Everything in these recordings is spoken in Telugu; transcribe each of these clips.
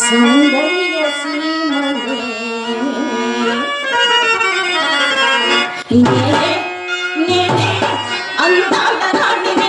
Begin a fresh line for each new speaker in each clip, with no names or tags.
సౌందర్య సీమనే నేనే నేనే అందాల రాణిని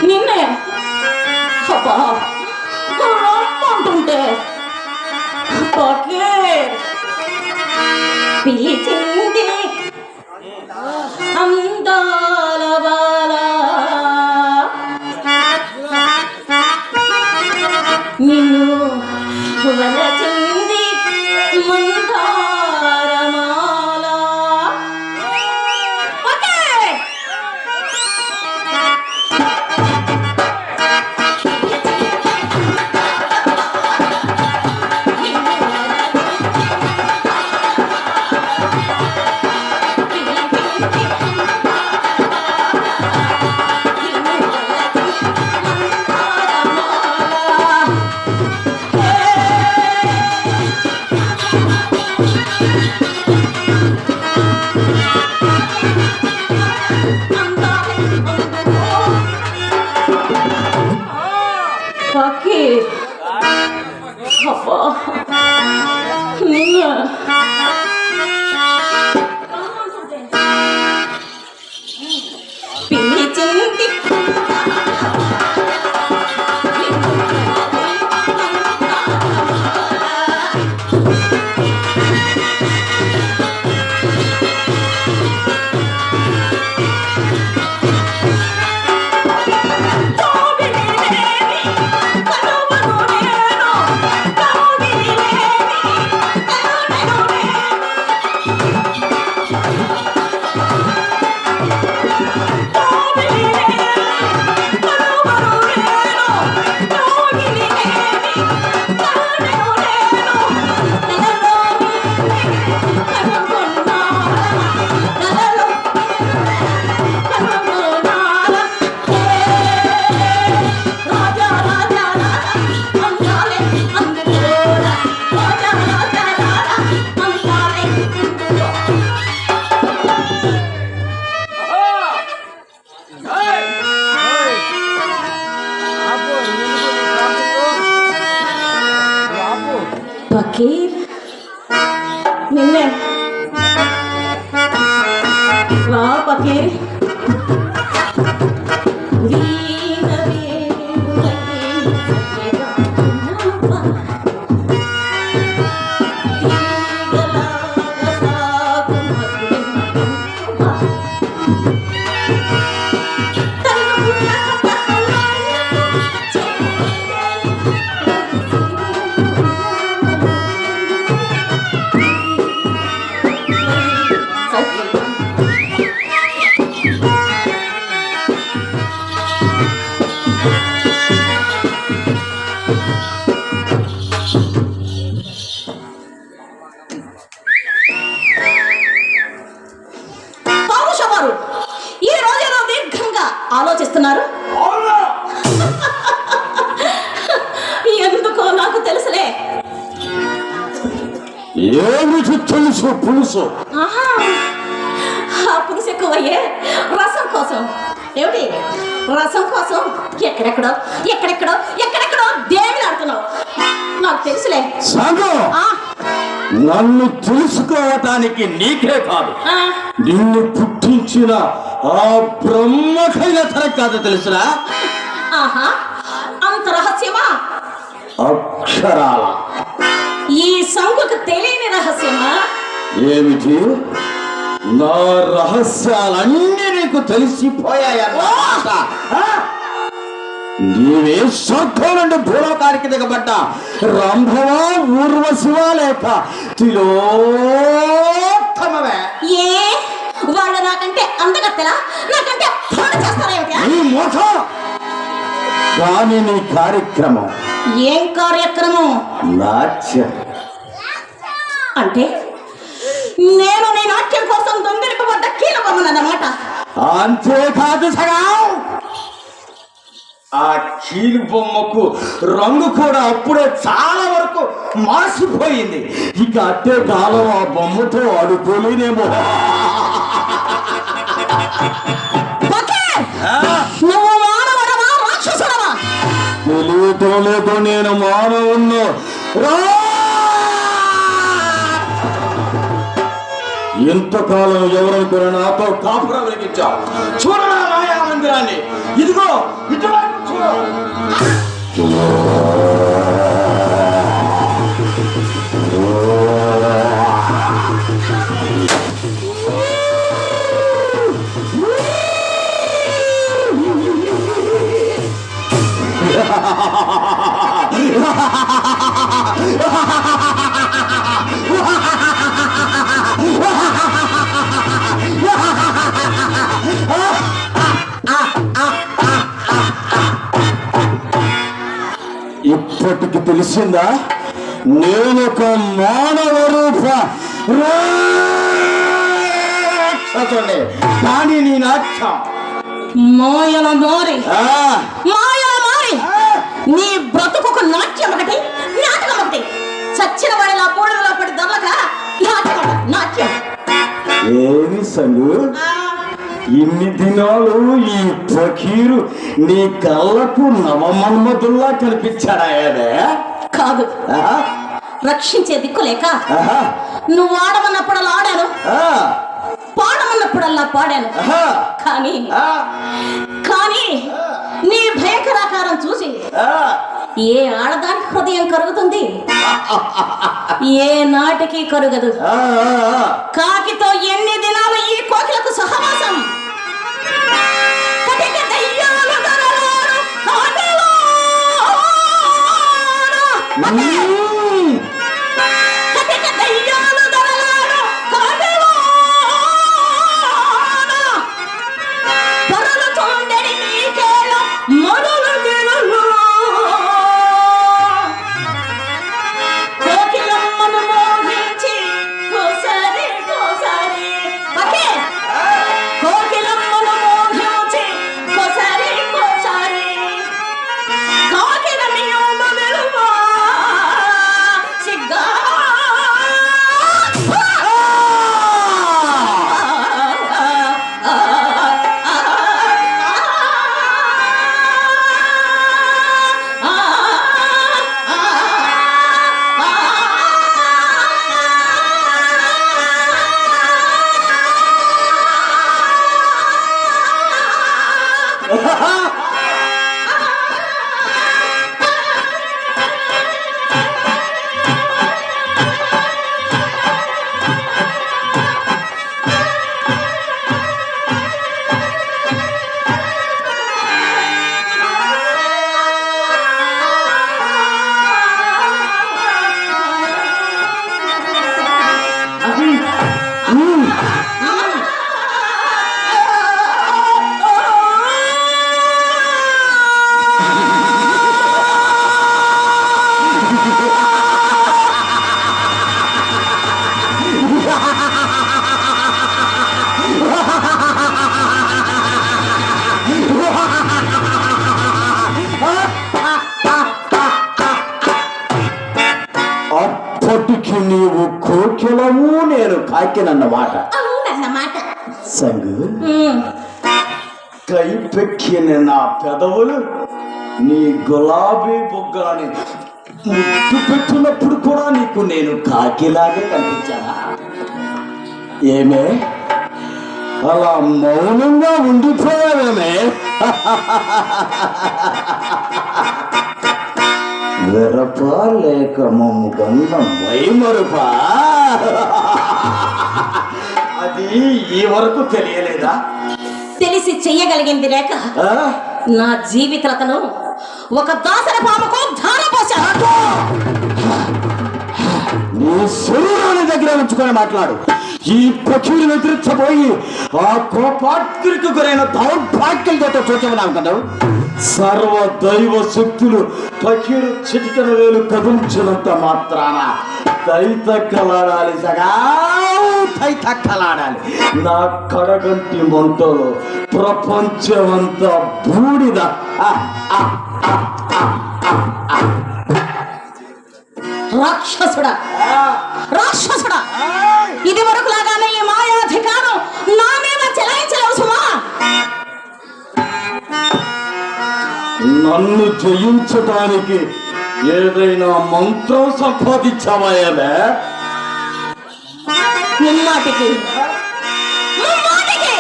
నిన్నే అబ్బా రమ్మంటుంటే పకే పిలిచింది అందాల బాల నిన్ను వలచింది మందారమాల ఫకీర్ నిన్నే రా ఫకీర్ ఆలోచిస్తున్నారు. ఎందుకో నాకు తెలుసులే.
ఏమిటి తెలుసు? పులుసు.
ఆ పులుసు ఎక్కువయ్యే రసం కోసం. ఏమిటి రసం కోసం ఎక్కడెక్కడో ఎక్కడెక్కడో ఎక్కడెక్కడో దేవిని ఆడుతున్నావు. నాకు తెలుసులే.
నన్ను తెలుసుకోవటానికి నీకే కాదు, నిన్ను పుట్టించిన ఆ బ్రహ్మకైన తన కాదు తెలుసురా.
ఆహా, అంత రహస్యమా?
అక్షరాల
ఈ సంగుకు తెలియని రహస్యమా?
ఏమిటి? నా రహస్యాలన్నీ నీకు తెలిసిపోయాయన్నమాట. నీవే స్వర్గం నుండి భూలోకానికి దిగబడ్డ రంభవా ఊర్వశివా లేక తిలోత్తమవే?
ఏ వాళ్ళు నాకంటే అందగత్తెలా, నాకంటే పాడు చేస్తారా?
నీ ముఖం. కానీ నీ కార్యక్రమం
ఏం కార్యక్రమం?
నాట్యం.
అంటే నేను నీ నాట్యం కోసం దొంగిలిపబడ్డ కీలబొమ్మనన్నమాట.
అంతేకాదు సగా, ఆ కీలు బొమ్మకు రంగు కూడా అప్పుడే చాలా వరకు మాసిపోయింది. ఇక అట్టే కాలం ఆ బొమ్మతో ఆడుకోలేనేమో.
నువ్వు మానవుడవా రాక్షసుడవా?
తెలియటం లేదో నేను మానవుణ్ణి. ఎంతకాలం ఎవరనుకున్నా నాతో కాపురం వెలిగించావు. చూడరా మాయా మందిరాన్ని, ఇదిగో ఇటువైపు చూడు. ఇప్పటికి తెలిసిందా నేనొక మానవ రూప రాక్షసుని. కానీ నీ నాట్యం
మాయల మారి మాయల మారి నీ బ్రతుకు నాట్యం ఒకటి, నాటకం ఒకటి. చచ్చిన వాడిలా పూడలో పడి దొరలక నాట్యం నాట్యం.
ఏమి సంగు, ఇన్ని దినాలు ఈ ఫకీరు నీ కళ్ళకు నవమన్మధుల్లా కనిపించాడాయనే?
కాదు, రక్షించే దిక్కులేక నువ్వు ఆడమన్నప్పుడల్లా ఆడాను, పాడమన్నప్పుడల్లా పాడాను. కానీ కానీ నీ భయంకరాకారం చూసి ఏ ఆడదాని హృదయం కరుగుతుంది? ఏ నాటికి కరుగదు. కాకితో ఎన్ని దినాలు ఈ కోకిలకు సహవాసం? కోకిలమ్మను మోహించి
అప్పటికి నీవు కోకిలము నేను కాకినన్నమాట.
అవునన్నమాట.
సంగు కైపెక్కిన నా పెదవులు నీ గులాబీ బొగ్గలని ముద్దు పెట్టినప్పుడు కూడా నీకు నేను కాకిలాగే కనిపించానా? ఏమే అలా మౌనంగా ఉండిపోయావేమే? వెరపా లేక మమ్ము గంధం వైమరుపా? అది ఈ వరకు తెలియలేదా?
తెలిసి చెయ్యగలిగింది లేక నా జీవితలతను ఒక దాసరి పాముకు ధారపోశాను.
నీ శరీరాన్ని దగ్గర ఉంచుకొని మాట్లాడు. ఈ పక్షుడిని ఎదిరించబోయి ఆ కోపాగ్రికి గురైన దౌర్భాగ్యంతో చూచమన్నాను కదా. సర్వ దైవ శక్తులు పక్షుడు చిటికన వేలు కదిలించినంత మాత్రాన దైతక్కలాడాలి సగా దైతక్కలాడాలి. నా కడగంటి మంటలో ప్రపంచమంతా బూడిద.
రాక్షసుడా రాక్షసుడా, ఇది వరకు లాగానే ఈ మాయాధికారం నా మీద చెలాయించలేవు సుమా.
నన్ను జయించడానికి ఏదైనా మంత్రం సంపాదించావాయమే?
ముమ్మాటికి ముమ్మాటికి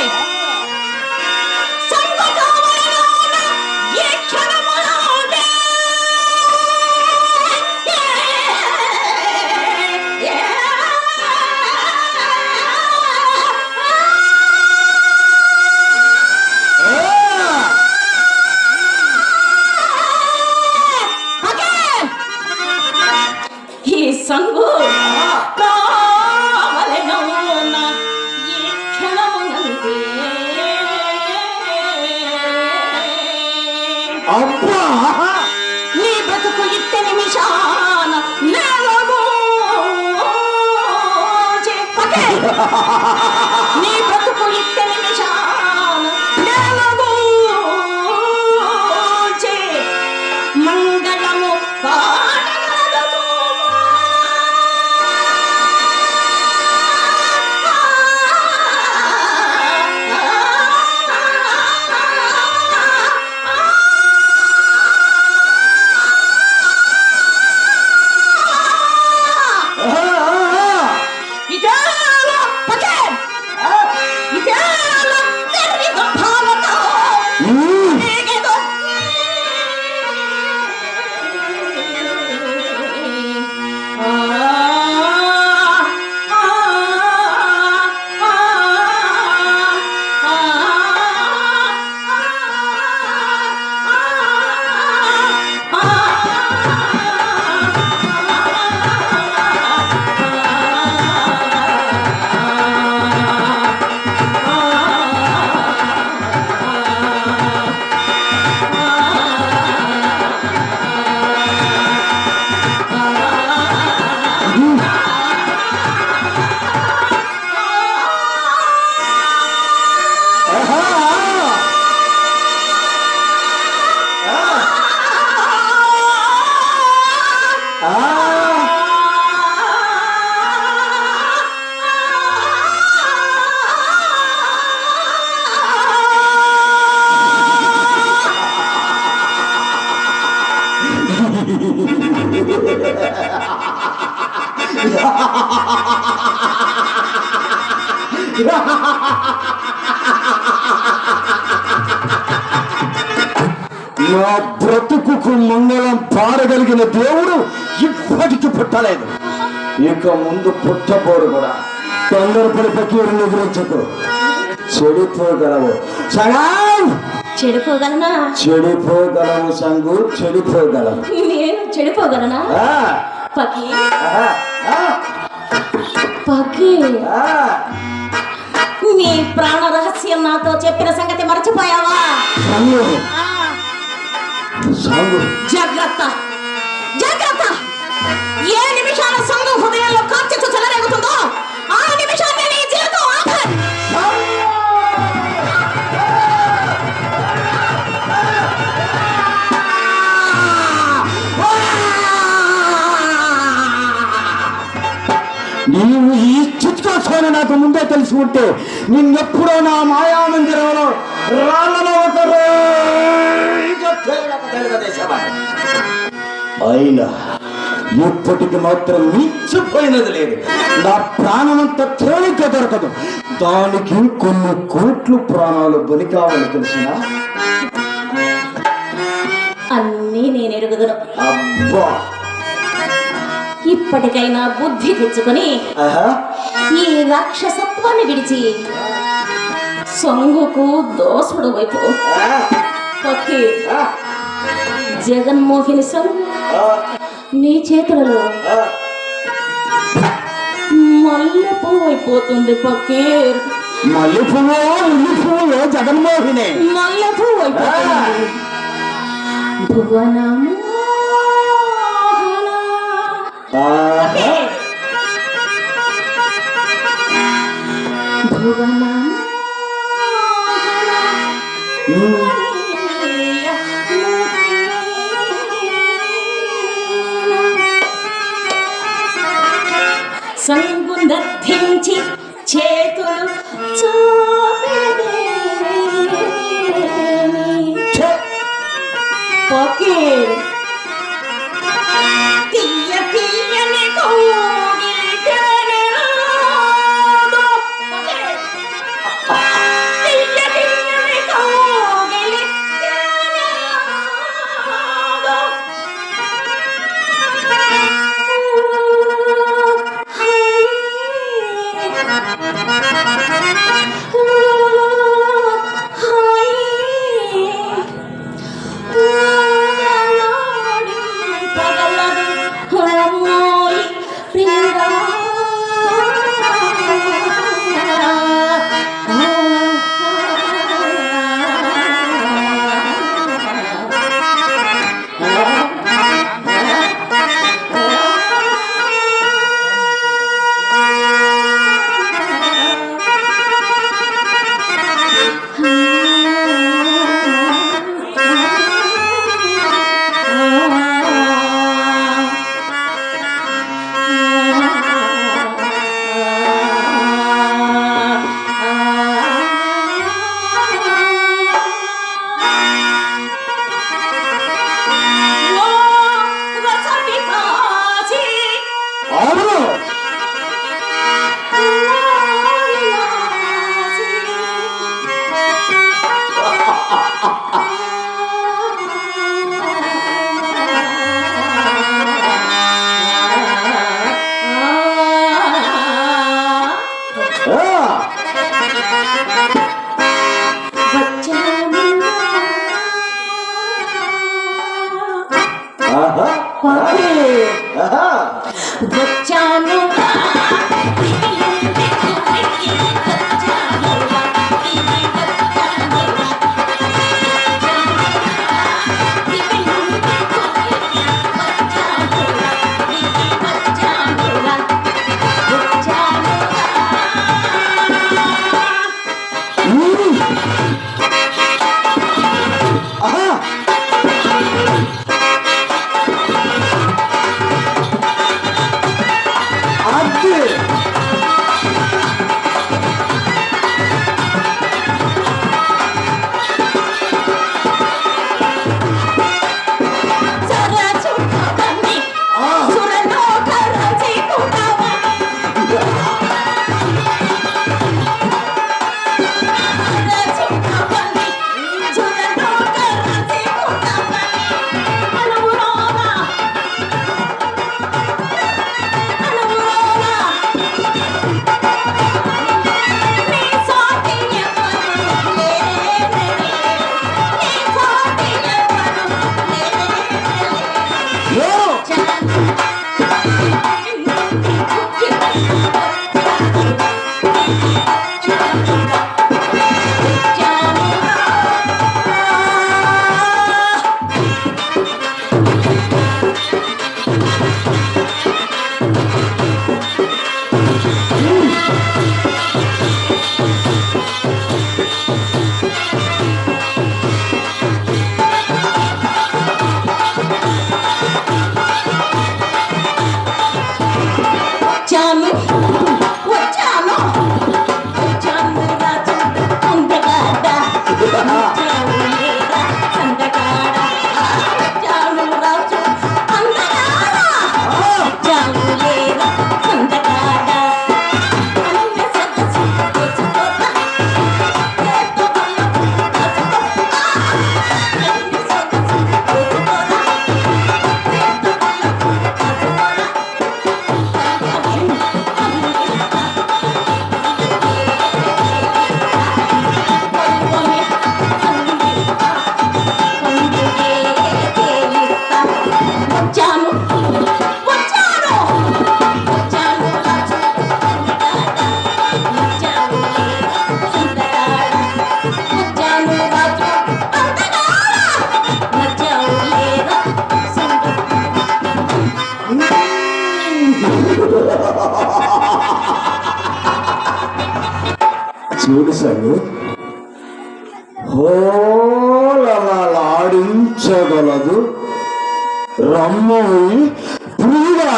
సంగు కావలెనోన ఈ క్షణమునందే.
అబ్బా
నీ బ్రతుకు ఇట్ట నిమిషాన నేలగూచే. నీ బ్రతుకు ఇట్ట నిమిషాన నేలగూచే. మంగళము
నా బ్రతుకుకు మంగళం పాడగలిగిన దేవుడు ఇప్పటికి పుట్టలేదు, ఇక ముందు పుట్టబోడు కూడా. తొందరపడి పకీరుని గురించకు, చెడిపోగలవు సగం.
చెడిపోగలనా?
చెడిపోగలవు సంగు, చెడిపోగలవు.
నేను చెడిపోగలనా? పకి పకి నీ ప్రాణ రహస్యం నాతో చెప్పిన సంగతి మర్చిపోయావా? జాగ్రత్త జాగ్రత్త! ఏ నిమిషాల సంఘం హృదయంలో కాల్చెచ్చు చెలరేగుతుందో ఆ నిమిషాన్ని నీ జీవితం ఆఖరి.
నీవు ఈ చిత్కోత్సవాన్ని నాకు ముందే తెలిసి ఉంటే నిన్నెప్పుడో నా మాయా మందిరంలో రాళ్ళలో అయినా ఇప్పటికి మాత్రం మించిపోయినది లేదు. నా ప్రాణమంతా తేలిక దొరకదు, దానికి కొన్ని కోట్లు ప్రాణాలు బలి కావాలి తెలిసిన.
అన్నీ నేను ఎరుగుదును.
అబ్బా,
ఇప్పటికైనా బుద్ధి తెచ్చుకొని ఈ రాక్షసత్వాన్ని విడిచి సొంగుకు దోసుడు వైపు పక్కి జగన్మోహిని సొంగు నీ చేతులలో మల్లెపువ్వు అయిపోతుంది పకీర్.
మల్లెపువ్వు ఉల్లిపువ్వు జగన్మోహిని
మల్లెపువ్వు అయిపోతుంది. భువనము సంగుంధించి చేతులు పకీర్ తీయ తీయని వచ్చాను
చూడు సంగు హోలలాడించగలదు రమ్మోయి పురుగా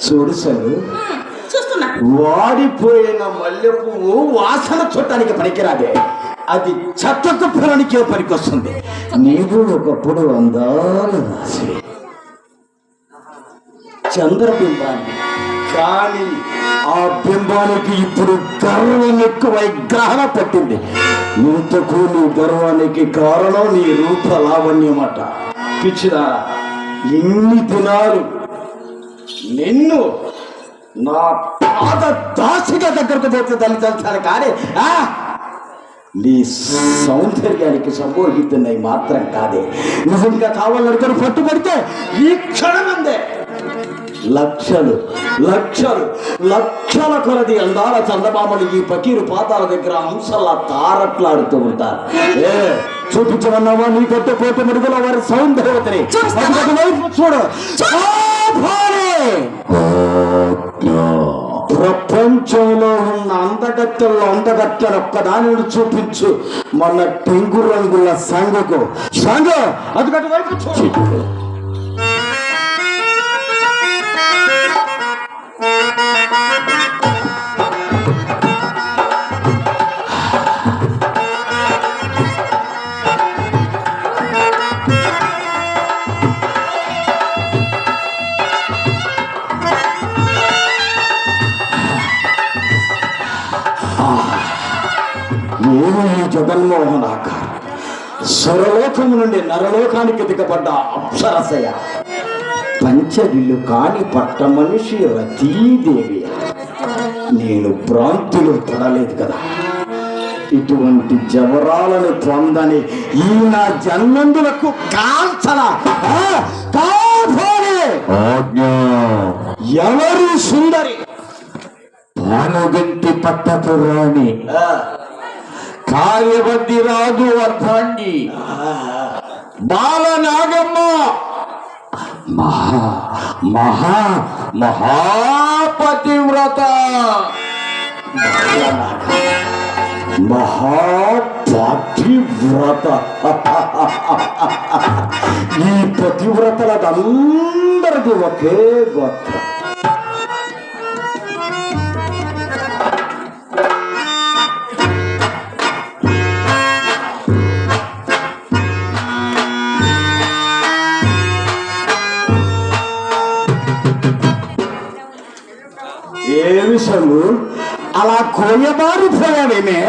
చూడు సార్
చూస్తున్నా.
వాడిపోయిన మల్లె పువ్వు వాసన చూడటానికి పనికిరాదే, అది చెత్తకు పొలానికే పనికొస్తుంది. నీవు ఒకప్పుడు అందాల రాసి చంద్రబింబాన్ని, కానీ ఆ బింబానికి ఇప్పుడు గర్వం ఎక్కువై గ్రహణ పట్టింది. ఇంతకు నీ గర్వానికి కారణం నీ రూప లావణ్యమట. పిచ్చిదా, ఇన్ని దినాలు నిన్ను నా పాద దాసిగా దగ్గరకు పోతే తల్లిదంతాను, కానీ నీ సౌందర్యానికి సంమోహితున్నై మాత్రం కాదే. నిజంగా కావాలనుకుని పట్టుబడితే ఈ క్షణమందే లక్షలు లక్షలు లక్షల కొలది అందాల చందమామలు ఈ పకీరు పాతాల దగ్గర అంశల్లా తారట్లాడుతూ ఉంటారు. చూపించమన్నావా నీ కొత్త కోట మడుగుల వారి సౌందర్యవతిని? చూడు, ప్రపంచంలో ఉన్న అందగత్తెల్లో అందగత్తెను ఒక్కదానిని చూపించు. మన టెంగు రంగుల సంగకు సంగ అటుకటి వైపు చూడు. జగన్మోహనాకారం స్వరలోకము నుండి నరలోకానికి దిగబడ్డ అప్సరసయ, పంచవిల్లు కాని పట్ట మనిషి రతీదేవి. నేను భ్రాంతులు పడలేదు కదా, ఇటువంటి జవరాలను పొందని ఈ నా జన్మందులకు కాల్చల ఎవరు సుందరి? భానుగంటి పట్టపురాణి, కార్యవద్ది రాదు అర్థాంగి, బాలనాగమ్మ, మహాపతివ్రత, మహాపతివ్రత. ఈ పతివ్రతలదందరిది ఒకే గోత్రం. ఏ విషయము అలా కోయబారిపోయావేమే?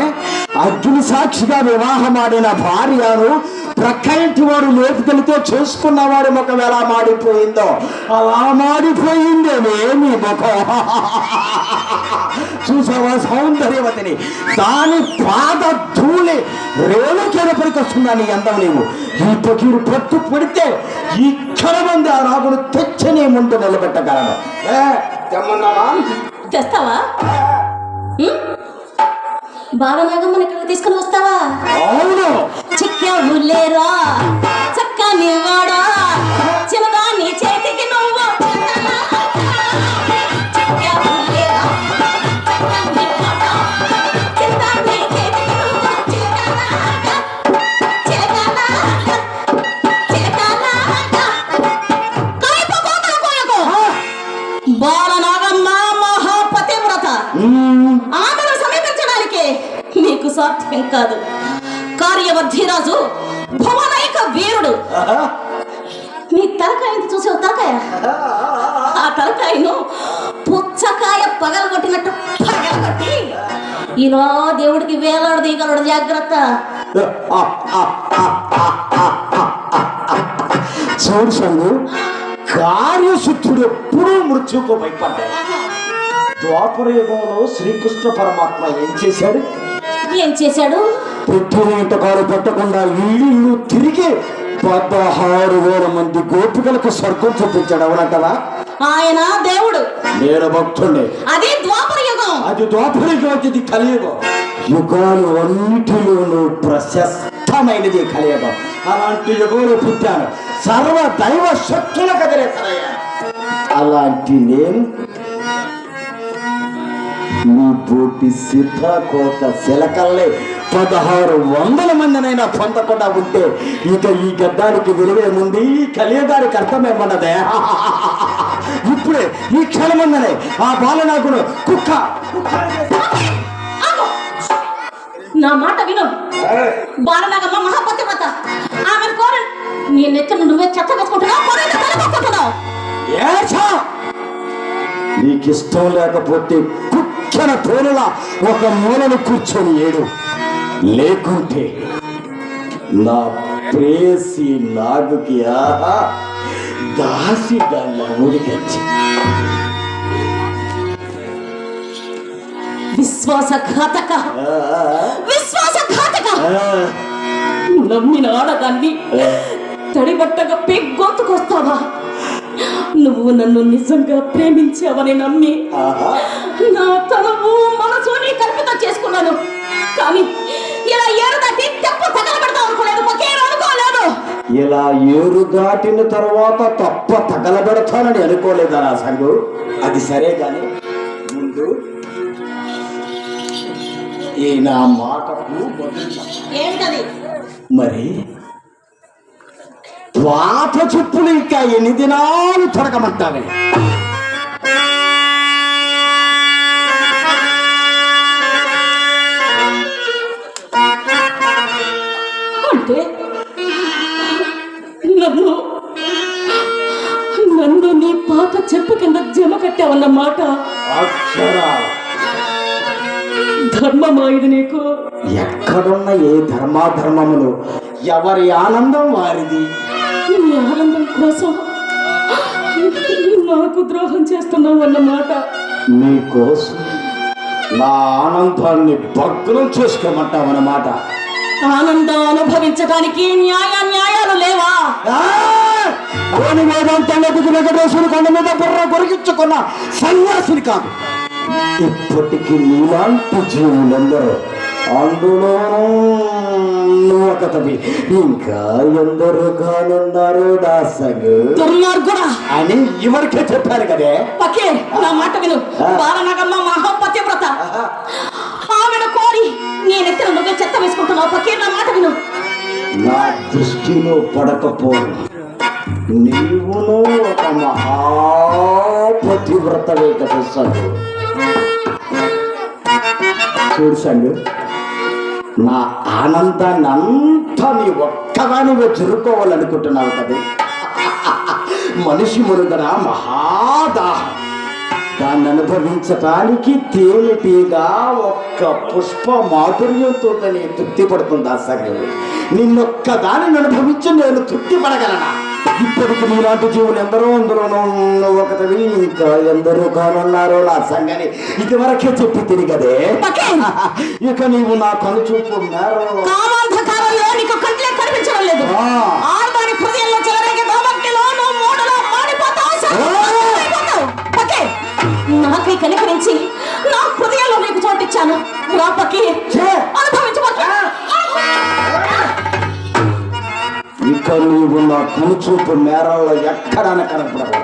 అగ్ని సాక్షిగా వివాహమాడిన భార్యను ప్రక్క ఇంటి వాడు లేపుకెళితే చూసుకున్నవాడి ముఖం ఎలా మాడిపోయిందో అలా మాడిపోయిందేమే నీ ముఖం. చూసావా సౌందర్యవతిని? దాని పాద ధూళి రేణుకేనపరికి వస్తుందా నీ అందం? నీవు ఈ పకీరు పట్టు పడితే ఈ క్షణమంది ఆ రాగును తెచ్చి నీ ముందు నిలబెట్టగలను. తెమ్మన్నావా?
తెస్తావా? బాలనాగమ్మని ఇక్కడ తీసుకుని వస్తావా?
అవును.
చిక్కావు లేరా చక్కని వాడా, చిన్నదాన్ని చేతికి నువ్వు బాలనాగమ్మ మహాపతివ్రత, ఆమెను సమీపించడానికి నీకు సాధ్యం కాదు. కార్యవర్ధిరాజు భువనైక వీరుడు. నీ తలకాయ చూసావు? తలకాయ, ఆ తలకాయను పుచ్చకాయ పగలగొట్టినట్టు పగలగొట్టి ఇలా దేవుడికి వేలాడదీయగలడు. జాగ్రత్త.
చూడు సంగు, కార్యశుద్ధుడు ఎప్పుడూ మృత్యుకు భయపడ్డాడు. ద్వాపర యుగంలో శ్రీకృష్ణ పరమాత్మ ఏం చేశాడు?
ఏం చేశాడు?
పుట్టిన ఇంటకాలు పెట్టకుండా ఇల్లు తిరిగి 16,000 మంది గోపికలకు స్వర్గం చూపించాడు. అవునంటవా?
ఆయన దేవుడు,
నేను భక్తుడే.
అది ద్వాపర యుగం.
అది ద్వాపర యుగం, ఇది కలియుగం. యుగాలు అన్నిటిలోనూ ప్రశస్తమైనది కలియుగం. అలాంటి యుగంలో పుట్టాను. సర్వ దైవ శక్తుల కదిలేతనయ్యా. అలాంటి నేను మీ పోటీ సీతాకోక శిలకల్లే 1600 మందినైనా పొందకుండా ఉంటే ఇక ఈ గడ్డానికి విలువేముంది? ఈ కలియుగానికి అర్థమేమన్నదే? ఇప్పుడే ఈ క్షణమందనే ఆ బాలనాగును కుక్క
నా మాట విను. బాలనాగమ్మ మహాపతివ్రత. ఆమె కోరి నీ నెత్తిన నువ్వే చెత్త వేసుకుంటున్నావు.
నీకిష్టం లేకపోతే కుక్కన తోలులా ఒక మూలను కూర్చొని ఏడు. లేకుంటే నా ప్రేసి నాగుకి దాసి దాన్ని ఊరికొచ్చి
విశ్వాసఘాతక నమ్మిన ఆడదాన్ని తడిబట్టగా గొంతుకొస్తావా? నువ్వు నన్ను నిజంగా ప్రేమించావని నమ్మి నా తనువు మనసు నీ కల్పితం చేసుకున్నాను. కానీ ఇలా ఏరు దాటి తెప్ప తగలబెడతావు అనుకోలేదు. అనుకోలేదు.
ఇలా ఏరు దాటిన తర్వాత తప్ప తగలబెడతానని అనుకోలేదా నా సంగు? అది సరే కానీ ముందు ఈ నా మాటకు
ఏంటది?
మరి పాత చెప్పులు ఇంకా ఎన్ని దినాలు తొడగమంటావే?
అంటే నన్ను నీ పాత చెప్పు కింద జమ కట్టావన్నమాట. ధర్మమా ఇది నీకు?
ఎక్కడున్న ఏ ధర్మాధర్మములు ఎవరి ఆనందం వారిది.
నీ ఆనందం కోసం నాకు ద్రోహం చేస్తున్నావు అన్నమాట.
నీకోసం నా ఆనందాన్ని భగ్నం చేసుకోమంటావన్నమాట.
ఆనందం అనుభవించడానికి న్యాయాలు లేవా?
వేదాంతంలోకి వెంకటేశ్వరుని కొండ మీద బుర్ర కొరిగించుకున్న సన్యాసిని కాదు. ఇప్పటికీ నీలాంటి జీవులందరూ, అందులో ఒకతవి ఇంకా ఎందరూ కానున్నారు దాసగు అని ఎవరికే చెప్పారు కదే.
పకే నా మాట విను. బాలనగమ్మ మహాపతివ్రత. ఆమెను కోరి నేనెత్తిన నువ్వే చెత్త వేసుకుంటున్నావు. పకే నా మాట విను.
నా దృష్టిలో పడకపోను నీవును ఒక మహాపతివ్రతవే కదా సంగు. చూడు సంగు, నా ఆనందాన్ని అంతా నీ ఒక్కదానివే జరుపుకోవాలనుకుంటున్నావు కదా. మనిషి మురుగన మహాదాహం. దాన్ని అనుభవించటానికి తేలిటిగా ఒక్క పుష్ప మాధుర్యంతో నేను తృప్తి పడుతుందా సంగు? నిన్నొక్క దానిని అనుభవించి నేను తృప్తి పడగలనా? ఇప్పటికి నీలాంటి జీవులు ఎందరో, అందులోనూ ఒకటివి ఇంకా ఎందరో కానున్నారో నా సంగని ఇదివరకే చెప్పి తిరిగదే. ఇక నీవు నా కనుచూపు మేరలో
నీకు కంట్లే కనిపించడం లేదు. ఆడదాని హృదయంలో చెలరేగే దోమట్టిలో నువ్వు మూడలో మాడిపోతావు. నాకై కనికరించి నా హృదయంలో నీకు చోటిచ్చాను. రా పకి, అనుభవించు.
ఇక నీవు నా కనుచూపు మేరల్లో ఎక్కడాన కనపడవు.